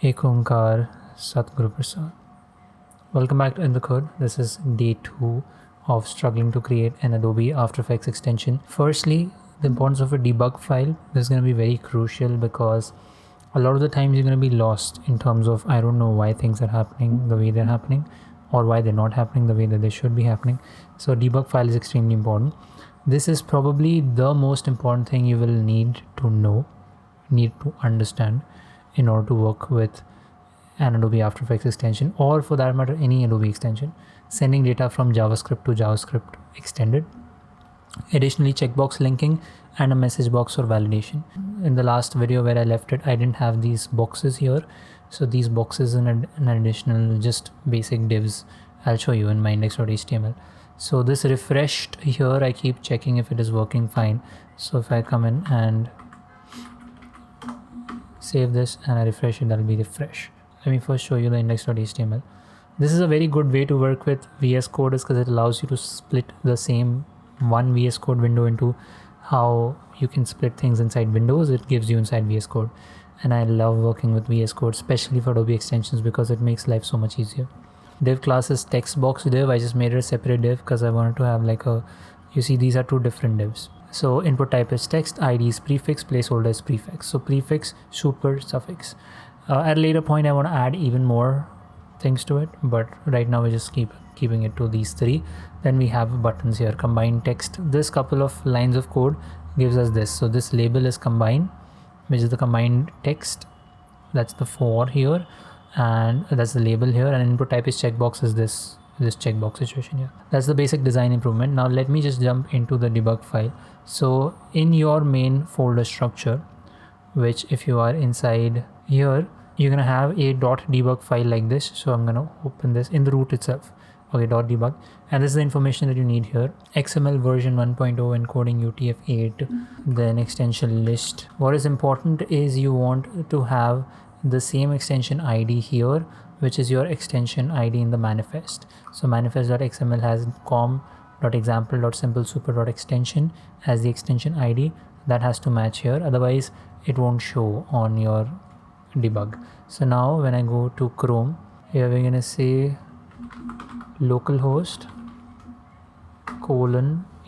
Ek Onkar Satguru Prasad. Welcome back to In the Code. This is day 2 of struggling to create an Adobe After Effects extension. Firstly, the importance of a debug file. This is going to be very crucial because a lot of the times you're going to be lost in terms of I don't know why things are happening the way they're happening or why they're not happening the way that they should be happening. So debug file is extremely important. This is probably the most important thing you will need to understand in order to work with an Adobe After Effects extension, or for that matter any Adobe extension, sending data from JavaScript to JavaScript extended. Additionally, checkbox linking and a message box for validation. In the last video where I left it, I didn't have these boxes here, so these boxes in an additional just basic divs I'll show you in my index.html. So this refreshed here, I keep checking if it is working fine. So if I come in and save this and I refresh it, that'll be refresh. Let me first show you the index.html. This is a very good way to work with VS Code because it allows you to split the same one VS Code window into how you can split things inside windows. It gives you inside VS Code, and I love working with VS Code, especially for Adobe extensions, because it makes life so much easier. Div class is textbox div. I just made it a separate div because I wanted to have like a, you see these are two different divs. So input type is text, ID is prefix, placeholder is prefix. So prefix, super, suffix. At a later point I want to add even more things to it, but right now we just keeping it to these three. Then we have buttons here, combine text. This couple of lines of code gives us this. So this label is combine, which is the combined text. That's the for here, and that's the label here, and input type is checkbox is this checkbox situation here. That's the basic design improvement. Now let me just jump into the debug file. So in your main folder structure, which if you are inside here, you're gonna have a .debug file like this. So I'm gonna open this in the root itself. Okay, .debug, and this is the information that you need here. XML version 1.0 encoding UTF-8, then extension list. What is important is you want to have the same extension ID here, which is your extension ID in the manifest. So manifest.xml has com.example.simplesuper.extension as the extension ID. That has to match here, otherwise it won't show on your debug. So now when I go to Chrome, here we're gonna say localhost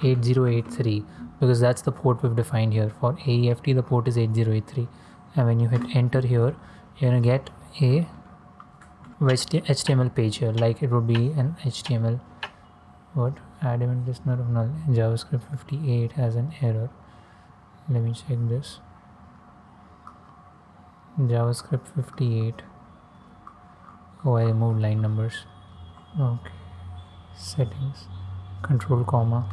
:8083, because that's the port we've defined here. For AEFT the port is 8083, and when you hit enter here, you're gonna get a HTML page here, like it would be an HTML. What? Add event listener of null. JavaScript 58 has an error. Let me check this. JavaScript 58. Oh, I removed line numbers. Okay. Settings. Control comma.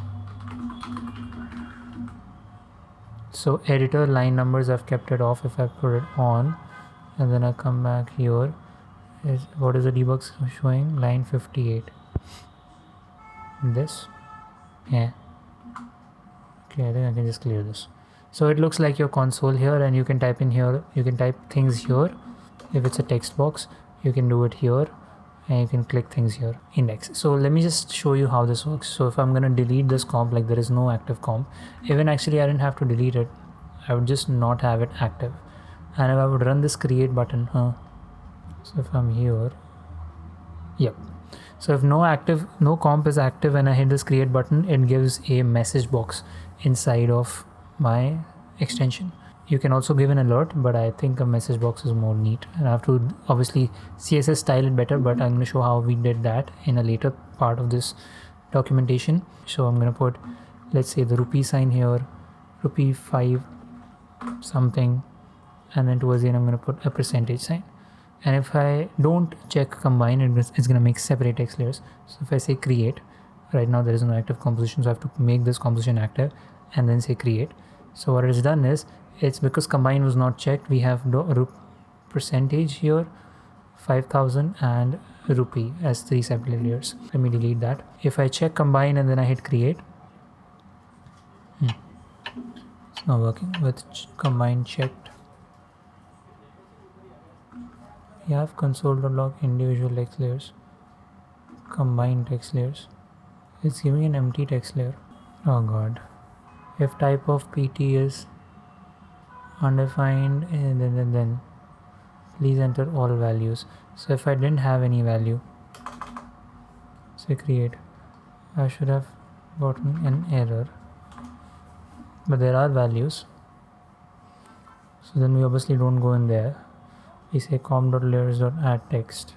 So editor line numbers, I've kept it off. If I put it on and then I come back here, what is the debug showing? Line 58. This. Yeah. Okay, I think I can just clear this. So it looks like your console here, and you can type in here, you can type things here. If it's a text box, you can do it here, and you can click things here, index. So let me just show you how this works. So if I'm going to delete this comp, like there is no active comp, even actually I didn't have to delete it, I would just not have it active. And if I would run this create button, so if I'm here, yep. So if no comp is active and I hit this create button, it gives a message box inside of my extension. You can also give an alert, but I think a message box is more neat, and I have to obviously CSS style it better, but I'm going to show how we did that in a later part of this documentation. So I'm going to put, let's say, the rupee sign here, rupee 5 something, and then towards the end I'm going to put a percentage sign. And if I don't check combine, it's going to make separate text layers. So if I say create, right now there is no active composition, so I have to make this composition active and then say create. So what it has done is, it's because combine was not checked, we have percentage here, 5000 and rupee as 3 separate layers. Let me delete that. If I check combine and then I hit create, it's not working with combine checked. You have console.log individual text layers, combine text layers. It's giving an empty text layer. Oh god. If type of PT is undefined, and then please enter all values. So if I didn't have any value, say create, I should have gotten an error, but there are values, so then we obviously don't go in there. We say com.layers.add text.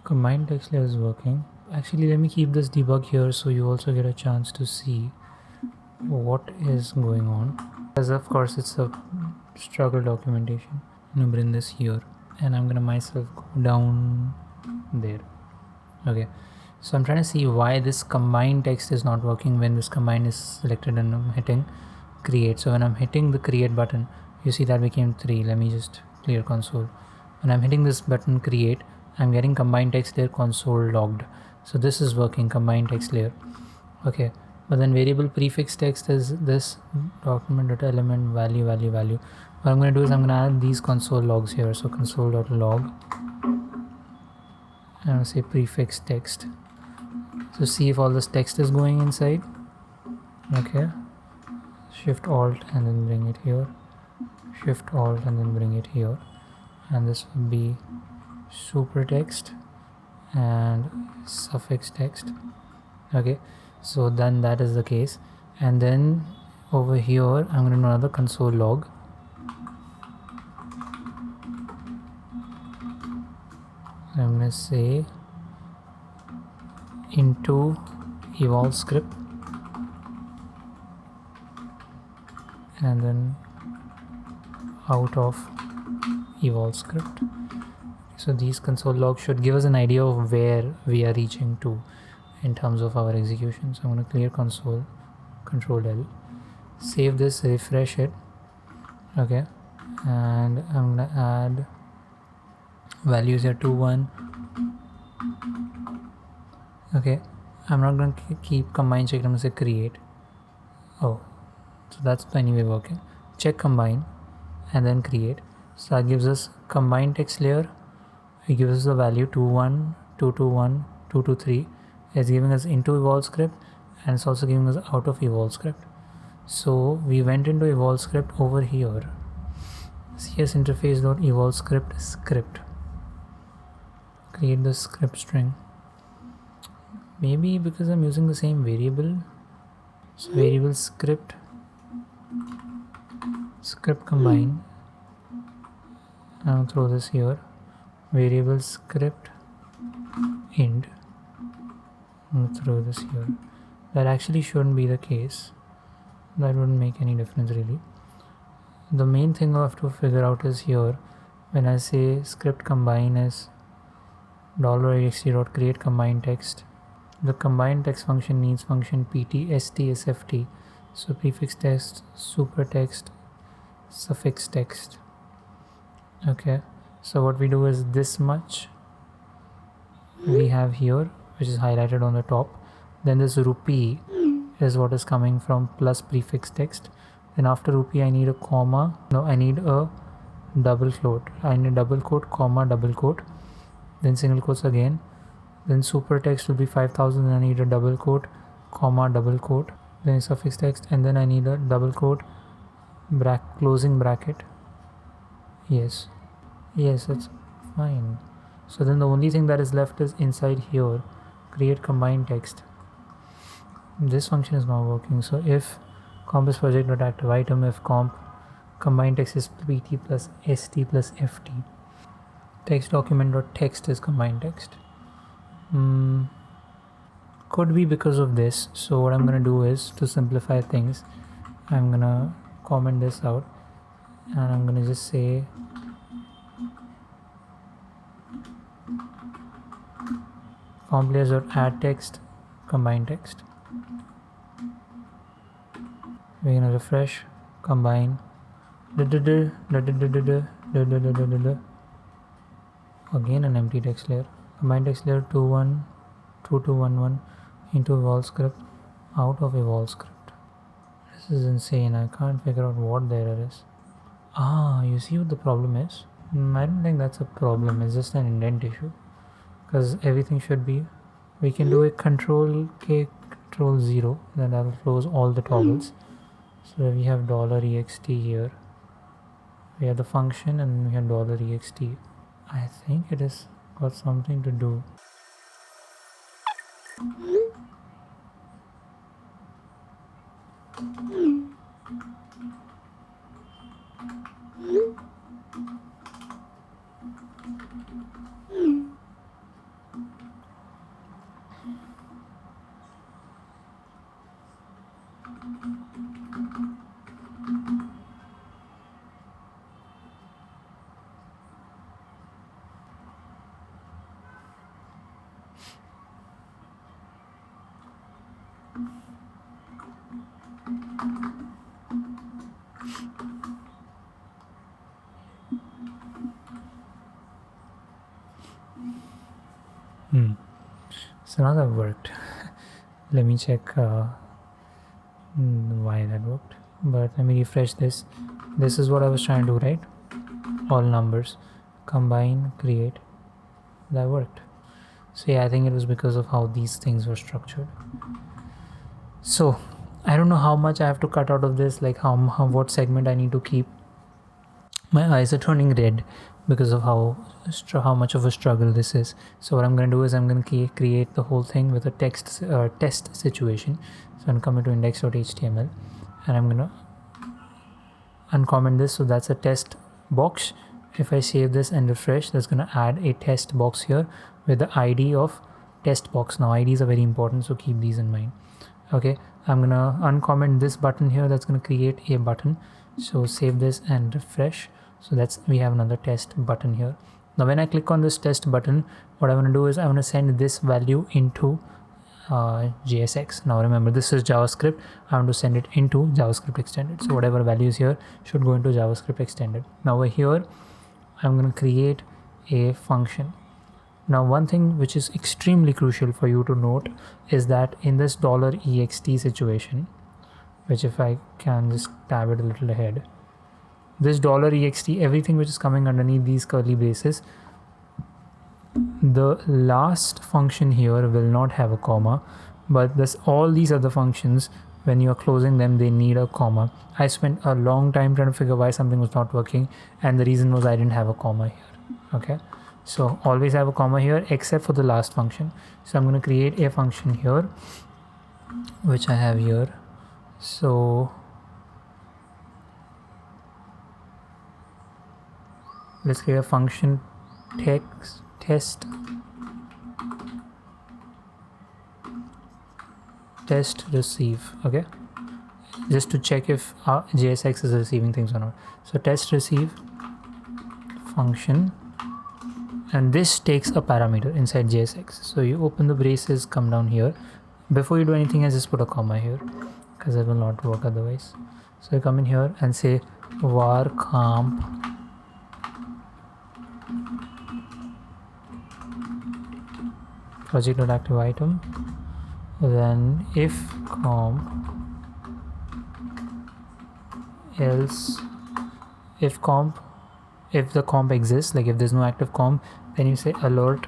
Combined text layer is working. Actually, let me keep this debug here so you also get a chance to see what is going on. As of course it's a struggle documentation. I'm gonna bring this here and I'm gonna myself go down there. Okay, so I'm trying to see why this combined text is not working when this combine is selected and I'm hitting create. So when I'm hitting the create button, you see that became 3. Let me just clear console. When I'm hitting this button create, I'm getting combined text layer console logged. So this is working, combined text layer. Okay, but then variable prefix text is this document.element value. What I'm going to do is I'm going to add these console logs here. So console.log, and I'll say prefix text. So see if all this text is going inside. Okay, shift alt and then bring it here, shift alt and then bring it here, and this will be super text and suffix text. Okay, so then that is the case, and then over here I'm going to do another console log. I'm going to say into evolve script and then out of evolve script. So these console logs should give us an idea of where we are reaching to in terms of our execution. So I'm going to clear console, Control L, save this, refresh it. Okay, and I'm going to add values here 2 1. Okay, I'm not going to keep combine check, I'm going to say create. Oh, so that's anyway working. Check combine and then create. So that gives us combined text layer. It gives us the value 2 1 2 2 1 2 2 3. It's giving us into evolve script and it's also giving us out of evolve script. So we went into evolve script over here, cs interface.evolve script, create the script string. Maybe because I'm using the same variable, so variable script combine, I'll throw this here, variable script int, I'll throw this here. That actually shouldn't be the case, that wouldn't make any difference really. The main thing I have to figure out is here, when I say script combine is $ext.create combined text, the combined text function needs function pt.stsft, so prefix text, super text, suffix text. Okay, so what we do is this much we have here, which is highlighted on the top, then this rupee is what is coming from plus prefix text, then after rupee I need a comma, no, I need a double quote, I need a double quote, comma, double quote, then single quotes again, then super text will be 5000, and I need a double quote, comma, double quote, then suffix text, and then I need a double quote, closing bracket. Yes, that's fine. So then the only thing that is left is inside here, create combined text. This function is not working. So if comp is project.active item, if comp combined text is pt plus st plus ft, text document.text is combined text. Could be because of this. So what I'm going to do is, to simplify things, I'm going to comment this out and I'm going to just say comp layers.add text combine text. We're going to refresh, combine, again an empty text layer, combine text layer 2 1 2 2 1 1 into evolve script, out of evolve script. This is insane. I can't figure out what the error is. You see what the problem is? I don't think that's a problem, it's just an indent issue, because everything should be We can do a control K, control 0, then that will close all the toggles. So we have $ext here. We have the function and we have $ext. I think it has got something to do. So now that worked. Let me check why that worked. But let me refresh this. This is what I was trying to do, right? All numbers, combine, create. That worked. So yeah, I think it was because of how these things were structured. So I don't know how much I have to cut out of this, like what segment I need to keep. My eyes are turning red because of how much of a struggle this is. So what I'm going to do is I'm going to create the whole thing with a test situation. So I'm going to come into index.html and I'm going to uncomment this. So that's a test box. If I save this and refresh, that's going to add a test box here with the ID of test box. Now IDs are very important, so keep these in mind. Okay, I'm going to uncomment this button here. That's going to create a button. So save this and refresh. So we have another test button here. Now when I click on this test button, what I want to do is I want to send this value into JSX. Now remember, this is JavaScript. I want to send it into JavaScript extended. So whatever values here should go into JavaScript extended. Now over here, I'm going to create a function. Now one thing which is extremely crucial for you to note is that in this $ext situation, which if I can just tab it a little ahead, this $ext, everything which is coming underneath these curly braces, the last function here will not have a comma, but all these other functions, when you are closing them, they need a comma. I spent a long time trying to figure why something was not working, and the reason was I didn't have a comma here. Okay, so always have a comma here except for the last function. So I'm going to create a function here, which I have here. So let's create a function test receive. Okay, just to check if JSX is receiving things or not. So test receive function, and this takes a parameter inside JSX. So you open the braces, come down here. Before you do anything, I just put a comma here because it will not work otherwise. So you come in here and say var comp project.active item, then if comp else, if the comp exists, like if there's no active comp, then you say alert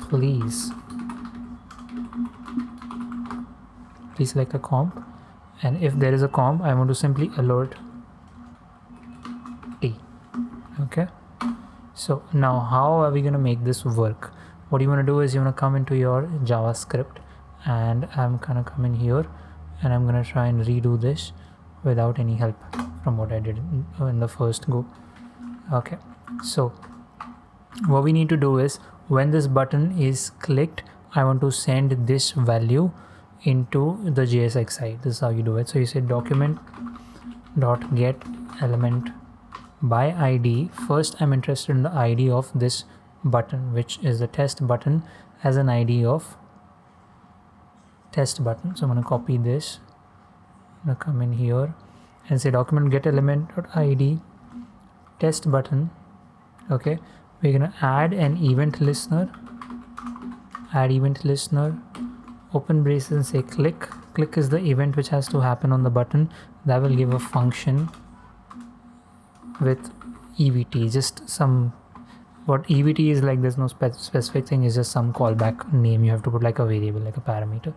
please select a comp, and if there is a comp, I want to simply alert t. Okay, so now how are we going to make this work? What you want to do is you want to come into your JavaScript, and I'm gonna come in here and I'm gonna try and redo this without any help from what I did in the first go. Okay, so what we need to do is when this button is clicked, I want to send this value into the JSX side. This is how you do it. So you say document dot get element by ID. First I'm interested in the ID of this button, which is the test button, has an ID of test button. So I'm going to copy this, I'm going to come in here and say document get element dot ID test button. Okay, we're going to add an event listener, open braces and say click. Click is the event which has to happen on the button. That will give a function with EVT, just some what EBT is like, there's no specific thing, is just some callback name you have to put, like a variable, like a parameter.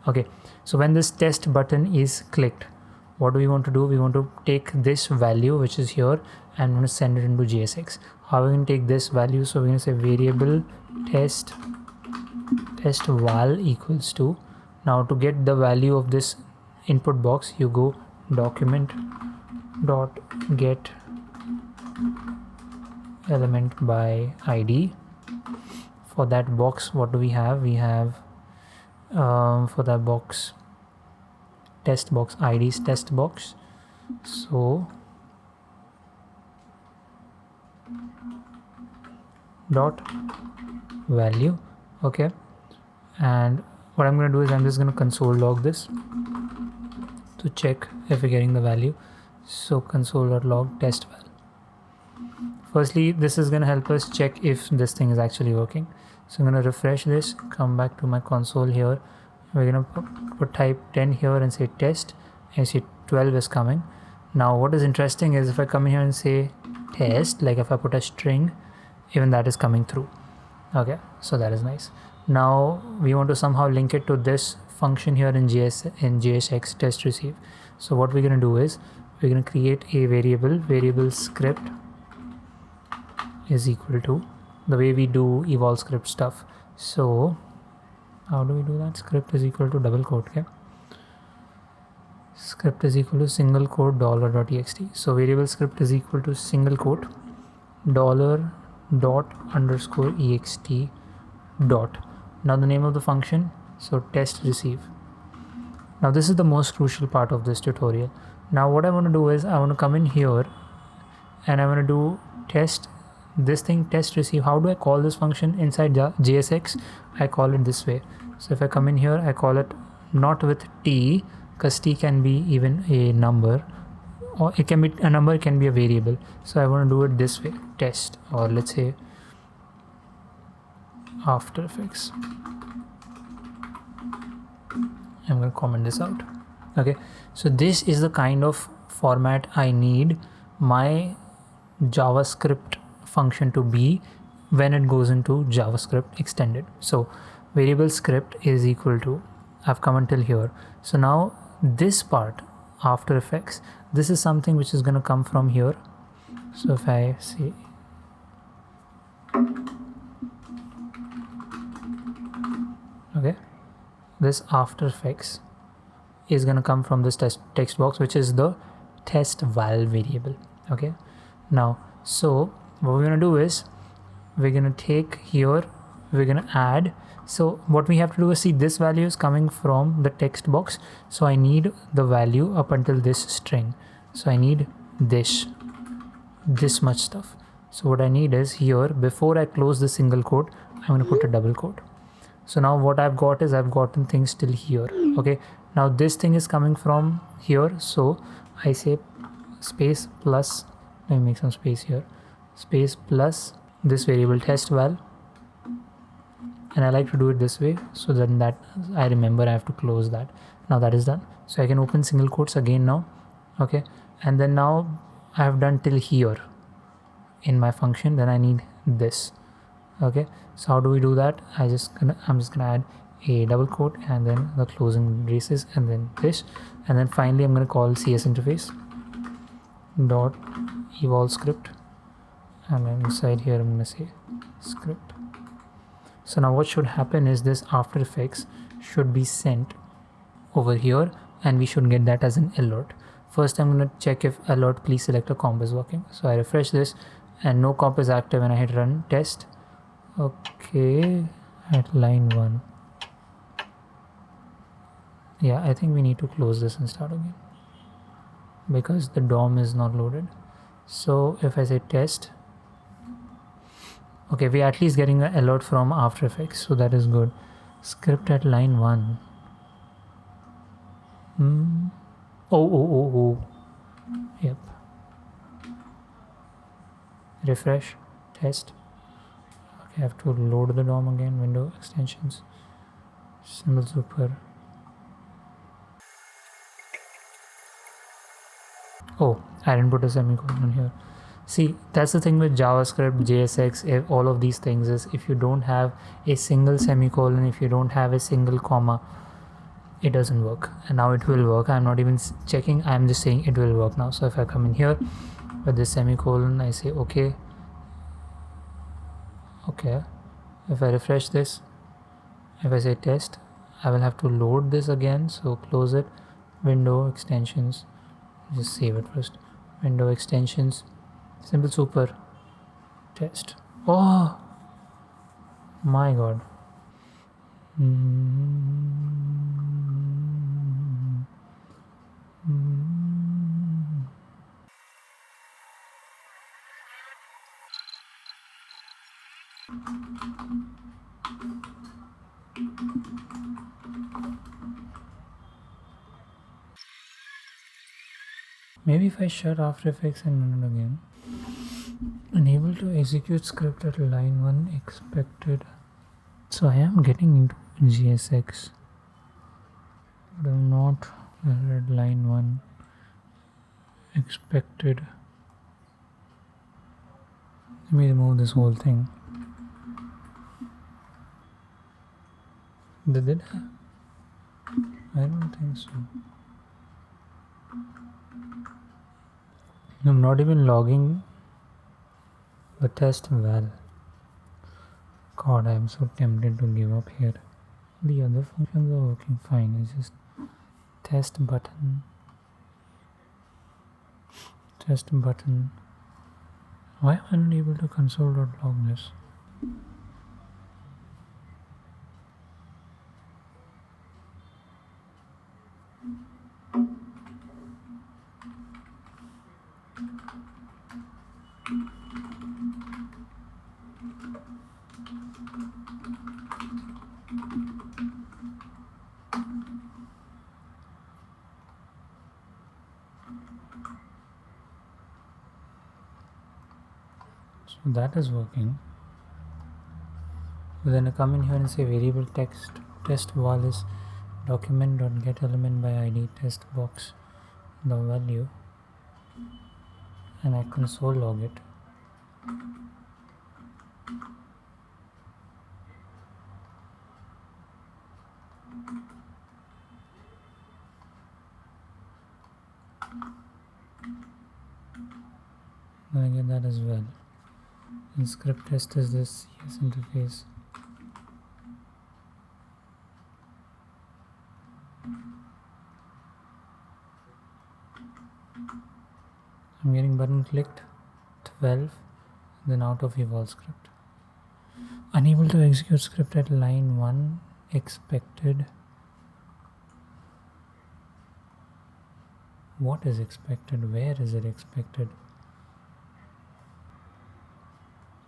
Okay, so when this test button is clicked, what do we want to do? We want to take this value which is here and we're going to send it into JSX. How are we going to take this value? So we're going to say variable test val equals to, now to get the value of this input box, you go document dot get element by ID. For that box, what do we have? We have for that box, test box ID is test box. So dot value. Okay, and what I'm going to do is I'm just going to console log this to check if we're getting the value. So console.log test val. Firstly, this is going to help us check if this thing is actually working. So I'm going to refresh this, come back to my console here. We're going to put type 10 here and say test, and you see 12 is coming. Now what is interesting is if I come in here and say test, like if I put a string, even that is coming through. Okay, so that is nice. Now we want to somehow link it to this function here in JSX test receive. So what we're going to do is we're going to create a variable script is equal to, the way we do eval script stuff. So how do we do that? Script is equal to double quote. Okay, script is equal to single quote $.txt. So variable script is equal to single quote $._ext dot. Now the name of the function, so test receive. Now this is the most crucial part of this tutorial. Now what I want to do is I want to come in here and I want to do test this thing, test receive. How do I call this function inside JSX? I call it this way. So if I come in here, I call it not with t, because t can be even a number, or it can be a number, it can be a variable. So I want to do it this way, test, or let's say After Effects. I'm going to comment this out. Okay, so this is the kind of format I need my JavaScript function to be when it goes into JavaScript extended. So variable script is equal to, I've come until here. So now this part, After Effects, this is something which is going to come from here. So if I say okay, this After Effects is going to come from this text box, which is the test val variable. Okay, now so what we're going to do is we're going to take here, we're going to add. So what we have to do is see this value is coming from the text box, so I need the value up until this string. So I need this much stuff. So what I need is here, before I close the single quote, I'm going to put a double quote. So now what I've got is I've gotten things till here. Okay, now this thing is coming from here, so I say space plus, let me make some space here, space plus this variable test val, and I like to do it this way, so then that I remember I have to close that. Now that is done, so I can open single quotes again now. Okay, and then now I have done till here in my function, then I need this. Okay, so how do we do that? I'm just gonna add a double quote and then the closing braces and then this, and then finally I'm gonna call CS interface dot eval script, and then inside here I'm gonna say script. So now what should happen is this After Effects should be sent over here and we should get that as an alert. First I'm going to check if alert please select a comp is working. So I refresh this and no comp is active and I hit run test. Okay, at line 1. Yeah, I think we need to close this and start again because the DOM is not loaded. So if I say test, okay, we're at least getting an alert from After Effects, so that is good. Script at line 1. Oh. Yep. Refresh, test. Okay, I have to load the DOM again, window extensions, symbol super. Oh, I didn't put a semicolon here. See, that's the thing with JavaScript, JSX, all of these things is if you don't have a single semicolon, if you don't have a single comma, it doesn't work. And now it will work. I'm not even checking, I'm just saying it will work now. So if I come in here with this semicolon, I say okay. If I refresh this, if I say test, I will have to load this again. So close it, window extensions, just save it first, window extensions, simple super, test. Oh my god. Maybe if I shut After Effects and run it again. Unable to execute script at line 1 expected. So I am getting into JSX, but I'm not at line 1 expected. Let me remove this whole thing. Did it? I don't think so. I'm not even logging the test val. God, I'm so tempted to give up here. The other functions are working fine. It's just test button. Why am I not able to console.log this? So that is working. But then I come in here and say variable text test val is document.getElementById test box the value, and I console log it. Then I get that as well. And script test is this CS interface. I'm getting button clicked 12, then out of eval script. Unable to execute script at line 1 expected. What is expected? Where is it expected?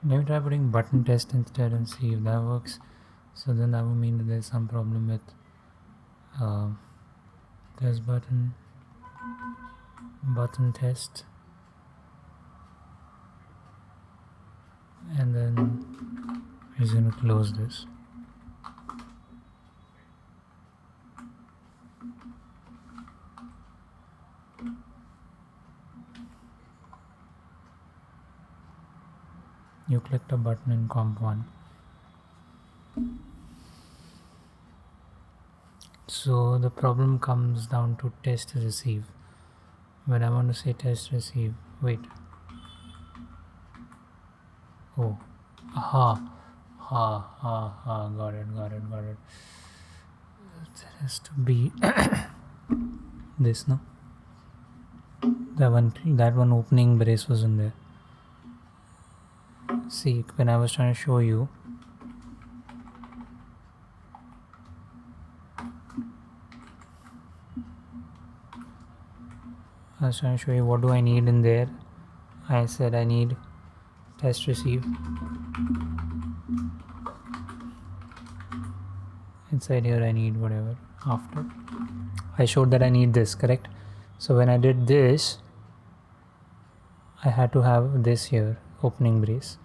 Let me try putting button test instead and see if that works. So then that would mean that there's some problem with test button test, and then we're going to close this. You clicked a button in comp 1. So the problem comes down to test receive. When I want to say test receive, wait. Oh, aha, got it. There has to be this, no? That one opening brace was in there. See, when I was trying to show you, what do I need in there. I said I need test receive. Inside here I need whatever after. I showed that I need this, correct? So when I did this, I had to have this here, opening brace.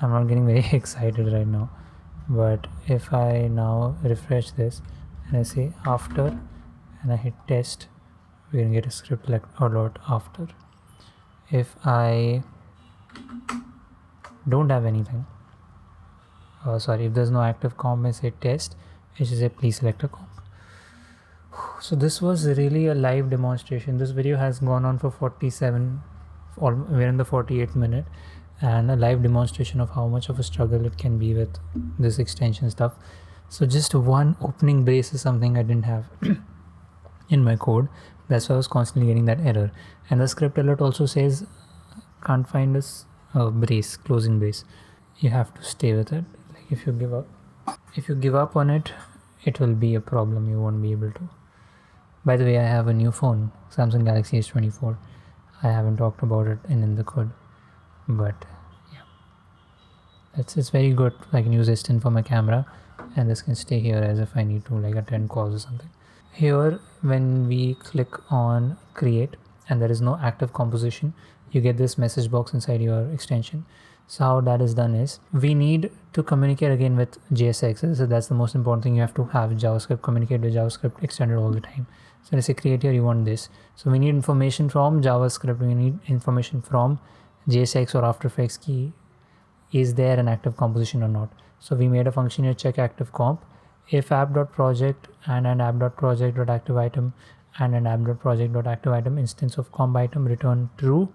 I'm not getting very excited right now, but if I now refresh this and I say after and I hit test, we're gonna get a script like alert after. If I don't have anything. Sorry, if there's no active comp, I say test, it should say please select a comp. So this was really a live demonstration. This video has gone on for 47, or we're in the 48th minute, and a live demonstration of how much of a struggle it can be with this extension stuff. So just one opening brace is something I didn't have in my code. That's why I was constantly getting that error. And the script alert also says can't find this brace, closing brace. You have to stay with it. Like if you give up on it, it will be a problem. You won't be able to. By the way, I have a new phone, Samsung Galaxy S24. I haven't talked about it in the code, but yeah, it's very good. I can use S10 for my camera, and this can stay here as if I need to like attend calls or something. Here, when we click on create and there is no active composition, you get this message box inside your extension. So how that is done is we need to communicate again with JSX. So that's the most important thing. You have to have JavaScript, communicate with JavaScript extended all the time. So let's say create here, you want this. So we need information from JavaScript. We need information from JSX or After Effects key. Is there an active composition or not? So we made a function here, check active comp. If app.project and an app.project.activeItem and an app.project.activeItem instance of comp item return true,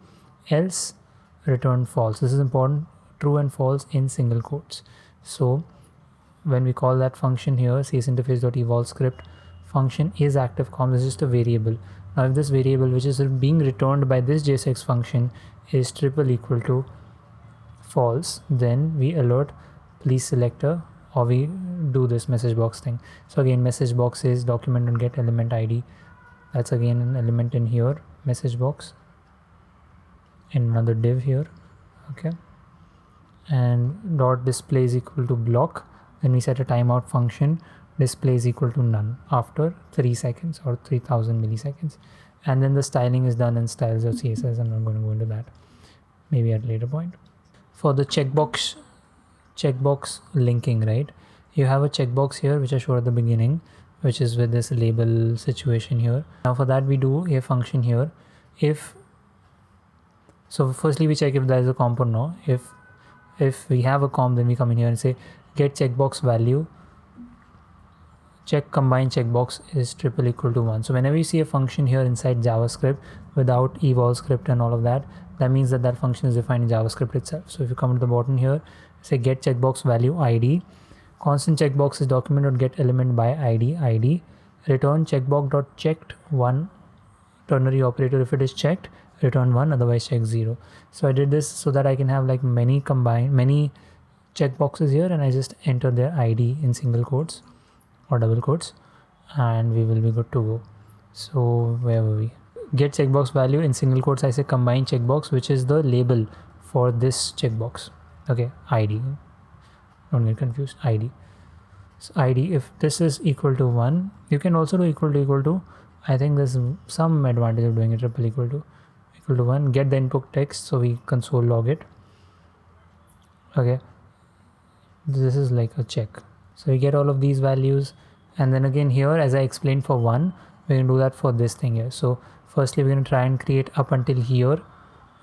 else return false. This is important, true and false in single quotes. So when we call that function here, csinterface.evolve script function is active comp. This is just a variable. Now if this variable which is being returned by this JSX function is triple equal to false, then we alert please select a, or we do this message box thing. So again, message box is document.get element id. That's again an element in here, message box, in another div here. Okay, and dot display is equal to block. Then we set a timeout function, display is equal to none after 3 seconds or 3000 milliseconds. And then the styling is done in styles.css. I'm not going to go into that, maybe at a later point. For the checkbox linking, right, you have a checkbox here which I showed at the beginning, which is with this label situation here. Now for that we do a function here. So firstly we check if there is a comp or no. If we have a comp, then we come in here and say get checkbox value, check combine checkbox is triple equal to 1. So whenever you see a function here inside JavaScript without evolve script and all of that, that means that that function is defined in JavaScript itself. So if you come to the bottom here, say get checkbox value id, constant checkbox is document.get element by id, return checkbox.checked 1, ternary operator, if it is checked return 1, otherwise check 0. So I did this so that I can have like many checkboxes here, and I just enter their id in single quotes or double quotes, and we will be good to go. So where were we? Get checkbox value in single quotes, I say combine checkbox, which is the label for this checkbox. Okay, id, don't get confused, id. So id, if this is equal to 1, you can also do equal to. I think there's some advantage of doing it triple equal to 1. Get the input text, so we console log it. Okay, this is like a check. So we get all of these values, and then again here, as I explained for 1, we're going to do that for this thing here. So firstly we're going to try and create up until here.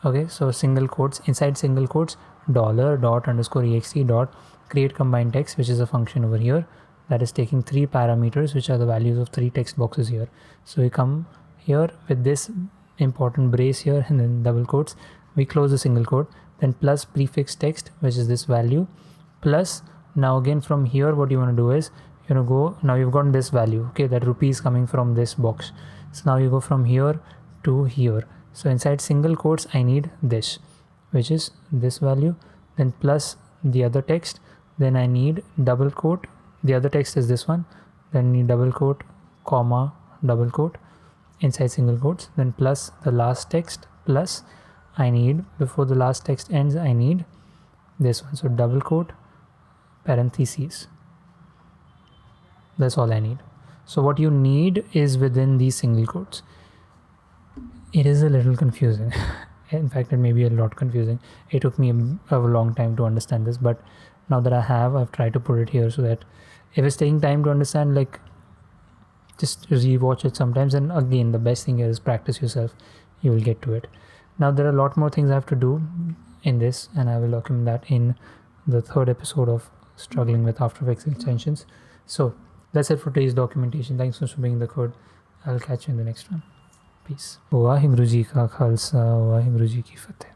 Okay, so single quotes, inside single quotes, $._ext dot create combined text, which is a function over here that is taking 3 parameters, which are the values of 3 text boxes here. So we come here with this important brace here, and then double quotes, we close the single quote, then plus prefix text, which is this value, plus now again from here what you want to do is you know go, now you've gotten this value, okay, that rupee is coming from this box. So now you go from here to here. So inside single quotes I need this, which is this value, then plus the other text, then I need double quote, the other text is this one, then need double quote, comma, double quote inside single quotes, then plus the last text, plus I need, before the last text ends, I need this one, so double quote, parentheses. That's all I need. So what you need is within these single quotes. It is a little confusing. In fact, it may be a lot confusing. It took me a long time to understand this, but now that I've tried to put it here so that if it's taking time to understand, like, just rewatch it sometimes. And again, the best thing here is practice yourself. You will get to it. Now there are a lot more things I have to do in this, and I will document that in the third episode of struggling with After Effects extensions. So that's it for today's documentation. Thanks so much for being the code. I'll catch you in the next one. Peace. Waheguru Ji Ka Khalsa, Waheguru Ji Ki Fateh.